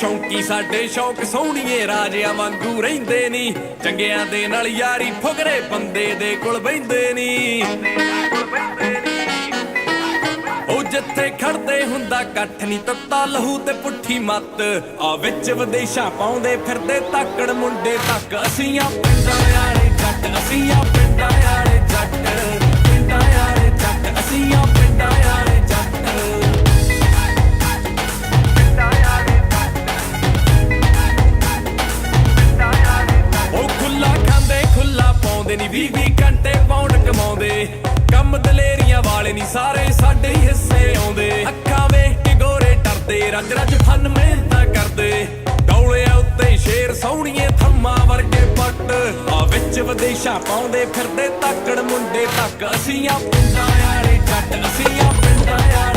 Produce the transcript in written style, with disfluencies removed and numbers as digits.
ਸ਼ੌਂਕੀ ਸਾਡੇ ਸ਼ੌਕ ਸੋਹਣੀਏ ਰਾਜਿਆਂ ਵਾਂਗੂ ਰਹਿੰਦੇ ਨੀ ਚੰਗਿਆਂ ਦੇ ਨਾਲ ਯਾਰੀ ਫੁਕਰੇ ਬੰਦੇ ਦੇ ਕੋਲ ਬਹਿੰਦੇ ਨੀ ਉਹ ਜਿੱਥੇ ਖੜਦੇ ਹੁੰਦਾ ਇਕੱਠ ਨੀ ਤੱਤਾ ਲਹੂ ਤੇ ਪੁੱਠੀ ਮੱਤ ਆ ਵਿੱਚ ਵਿਦੇਸ਼ਾਂ ਪਾਉਂਦੇ ਫਿਰਦੇ ਤਾਕੜ ਮੁੰਡੇ ਤੱਕ ਅਸੀਂ ਆ ਪਿੰਡਾਂ ਵਾਲੇ ਜੱਟ ਅਸੀਂ ਆ ਪਿੰਡਾਂ ਵਾਲੇ ਜੱਟ ਪਿੰਡਾਂ ਵਾਲੇ ਜੱਟ ਅਸੀਂ ਆ ਪਿੰਡਾਂ ਵਾਲੇ ਜੱਟ ਪਿੰਡਾਂ ਵਾਲੇ ਜੱਟ ਉਹ ਖੁੱਲਾ ਖਾਂਦੇ ਖੁੱਲਾ ਪਾਉਂਦੇ ਨੀ 20 ਘੰਟੇ ਪੌਂਡ ਕਮਾਉਂਦੇ ਕੰਮ ਦਲੇਰੀਆਂ ਵਾਲੇ ਨੀ ਸਾਰੇ ਸਾਡੇ ਹੀ ਹਿੱਸੇ ਆਉਂਦੇ ਅੱਖਾਂ ਵੇਖ ਕੇ ਗੋਰੇ ਡਰਦੇ ਰੱਜ ਰੱਜ ਫਨ ਮਿਹਨਤਾਂ ਕਰਦੇ ਡੌਲਿਆਂ ਉੱਤੇ ਸ਼ੇਰ ਸੋਹਣੀਏ ਥੰਮਾਂ ਵਰਗੇ ਪੱਟ ਆ ਵਿੱਚ ਵਿਦੇਸ਼ਾਂ ਪਾਉਂਦੇ ਫਿਰਦੇ ਤਾਕੜ ਮੁੰਡੇ ਤੱਕ ਅਸੀਂ ਆ ਪਿੰਡਾਂ ਵਾਲੇ ਜੱਟ ਅਸੀਂ ਆ ਪਿੰਡਾਂ ਵਾਲੇ